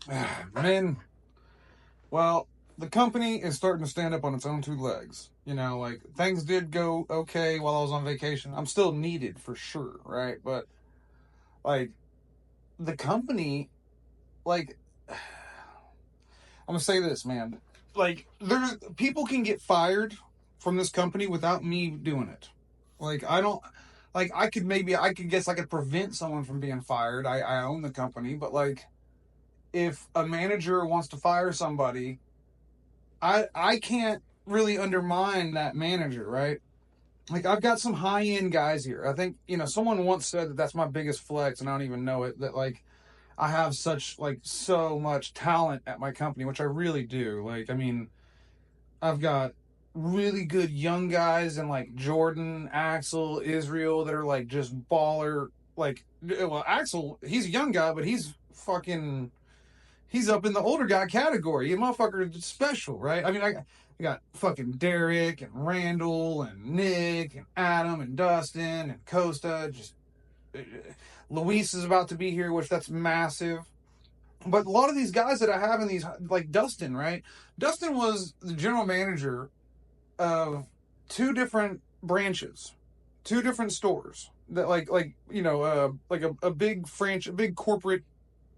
Man, well, the company is starting to stand up on its own two legs. Like things did go okay while I was on vacation. I'm still needed for sure, right? But like the company, like I'm gonna say this, man. Like there's people can get fired from this company without me doing it. Like I don't like I could guess I could prevent someone from being fired. I own the company, but like if a manager wants to fire somebody, I can't really undermine that manager, right? Like I've got some high end guys here. I think someone once said that that's my biggest flex, and I don't even know it. That like I have such like so much talent at my company, which I really do. Like I mean, I've got really good young guys and like Jordan, Axel, Israel that are like just baller. Like, well, Axel, he's a young guy, but he's up in the older guy category. You motherfucker is special, right? I mean, I got fucking Derek and Randall and Nick and Adam and Dustin and Costa. Just Luis is about to be here, which that's massive. But a lot of these guys that I have in these, like Dustin, right? Dustin was the general manager of two different branches, two different stores that like a big a big corporate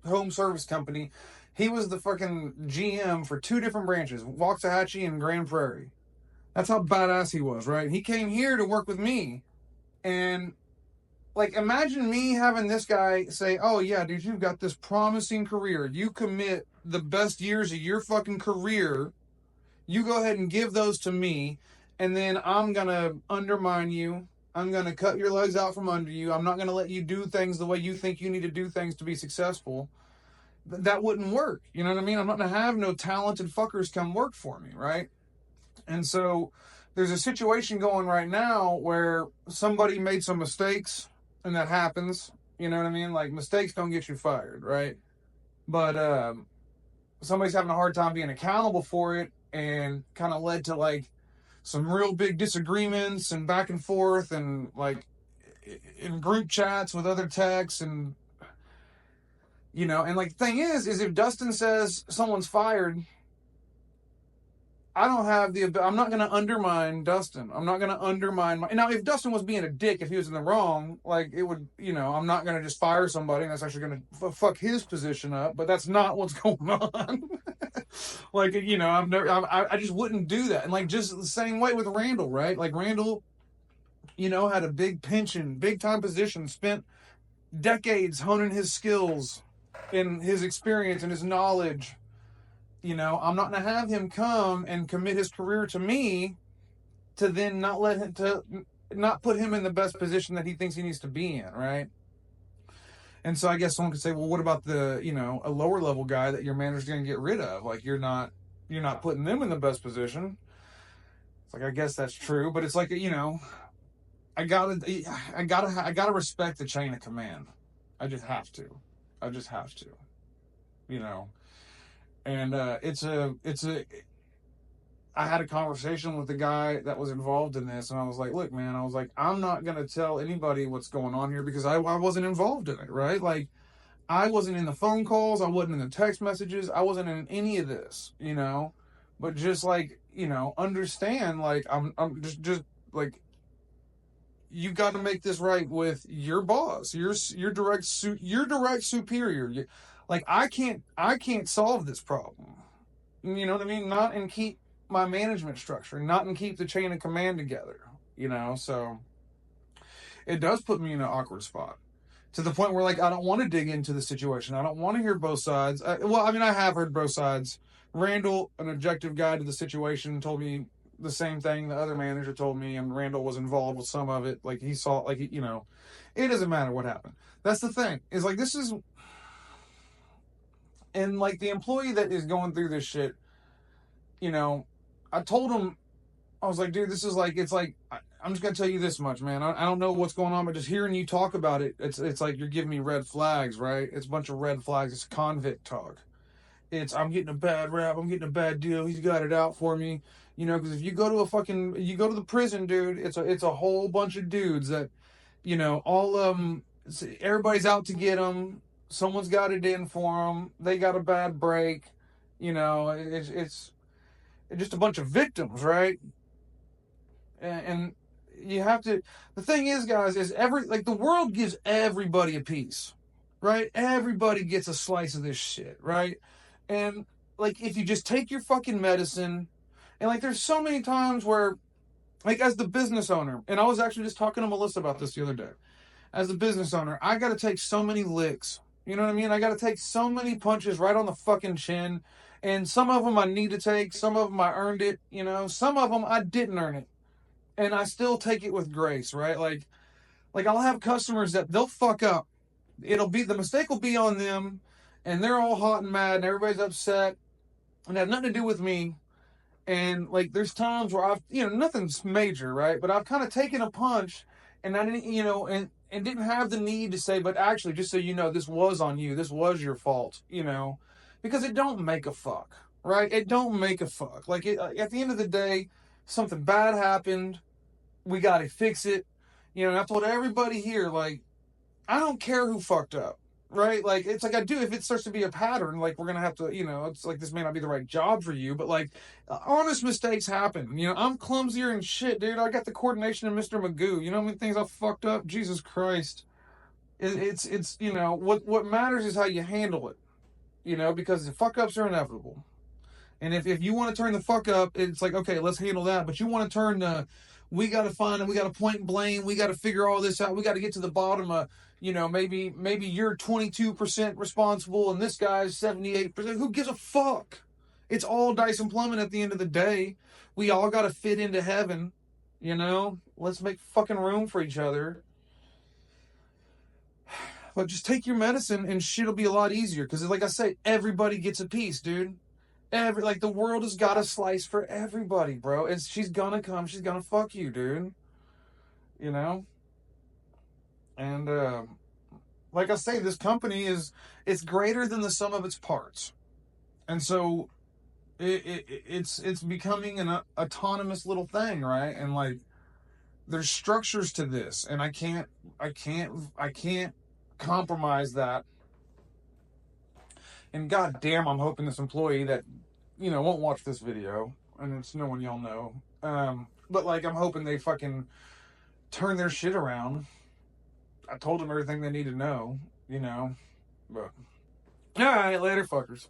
home service company. He was the fucking GM for two different branches, Waxahachie and Grand Prairie. That's how badass he was, right? He came here to work with me, and like imagine me having this guy say, "Oh yeah, dude, you've got this promising career. You commit the best years of your fucking career. You go ahead and give those to me, and then I'm gonna undermine you. I'm gonna cut your legs out from under you. I'm not gonna let you do things the way you think you need to do things to be successful." That wouldn't work. You know what I mean? I'm not gonna have no talented fuckers come work for me, right? And so there's a situation going right now where somebody made some mistakes, and that happens. You know what I mean? Like mistakes don't get you fired, right? But somebody's having a hard time being accountable for it, and kind of led to like some real big disagreements and back and forth, and like in group chats with other techs, and and like the thing is if Dustin says someone's fired, I don't have the. I'm not going to undermine Dustin. I'm not going to undermine my. Now, if Dustin was being a dick, if he was in the wrong, like it would, I'm not going to just fire somebody and that's actually going to fuck his position up. But that's not what's going on. Like, I just wouldn't do that. And like, just the same way with Randall, right? Like Randall, had a big pension, big time position, spent decades honing his skills and his experience and his knowledge. I'm not going to have him come and commit his career to me to then not put him in the best position that he thinks he needs to be in, right? And so I guess someone could say, well, what about the a lower level guy that your manager's going to get rid of? Like you're not putting them in the best position. It's like I guess that's true, but it's like I gotta respect the chain of command. I just have to. I just have to. You know, and I had a conversation with the guy that was involved in this, and I was like, look, man, I was like, I'm not going to tell anybody what's going on here because I wasn't involved in it, right? Like, I wasn't in the phone calls, I wasn't in the text messages, I wasn't in any of this, but just like, understand, like, I'm just like, you got to make this right with your boss, your direct superior. Like, I can't solve this problem. You know what I mean? Not and keep my management structure, not and keep the chain of command together. So it does put me in an awkward spot to the point where like I don't want to dig into the situation. I don't want to hear both sides. Well, I mean, I have heard both sides. Randall, an objective guy to the situation, told me the same thing the other manager told me, and Randall was involved with some of it. Like he saw, like it doesn't matter what happened. That's the thing. Is like this is, and like the employee that is going through this shit, I told him, I was like, dude, this is like, it's like, I'm just gonna tell you this much, man. I don't know what's going on, but just hearing you talk about it, it's like you're giving me red flags, right? It's a bunch of red flags. It's convict talk. I'm getting a bad rap. I'm getting a bad deal. He's got it out for me, because if you go to the prison, dude, it's a whole bunch of dudes that, all everybody's out to get them. someone's got it in for them. They got a bad break. It's just a bunch of victims, right? And you have to. The thing is, guys, is the world gives everybody a piece, right? Everybody gets a slice of this shit, right? And like, if you just take your fucking medicine, and like, there's so many times where, like, as the business owner, and I was actually just talking to Melissa about this the other day. As a business owner, I got to take so many licks. You know what I mean? I got to take so many punches right on the fucking chin. And some of them I need to take. Some of them I earned it. Some of them I didn't earn it. And I still take it with grace, right? Like I'll have customers that they'll fuck up. The mistake will be on them, and they're all hot and mad, and everybody's upset, and it have nothing to do with me. And like, there's times where nothing's major, right? But I've kind of taken a punch, and I didn't, and didn't have the need to say, but actually, just so you know, this was on you. This was your fault, because it don't make a fuck, right? It don't make a fuck. Like, at the end of the day, something bad happened. We got to fix it. And I told everybody here, like, I don't care who fucked up, right? Like, it's like I do. If it starts to be a pattern, like, we're gonna have to, it's like, this may not be the right job for you, but like, honest mistakes happen. I'm clumsier and shit, dude. I got the coordination of Mr. Magoo. You know how many things I fucked up? Jesus Christ. It's what matters is how you handle it. Because the fuck ups are inevitable. And if you want to turn the fuck up, it's like, okay, let's handle that. But you want to turn we got to find it, we got to point and blame, we got to figure all this out, we got to get to the bottom of, maybe you're 22% responsible and this guy's 78%. Who gives a fuck? It's all dice and plumbing at the end of the day. We all got to fit into heaven, Let's make fucking room for each other. But just take your medicine and shit'll be a lot easier. Because, like I say, everybody gets a piece, dude. The world has got a slice for everybody, bro. And she's gonna come. She's gonna fuck you, dude. And like I say, this company it's greater than the sum of its parts, and so it's becoming an autonomous little thing, right? And like, there's structures to this, and I can't compromise that. And goddamn, I'm hoping this employee that won't watch this video, and it's no one y'all know. But like, I'm hoping they fucking turn their shit around. I told them everything they need to know, But all right, later, fuckers.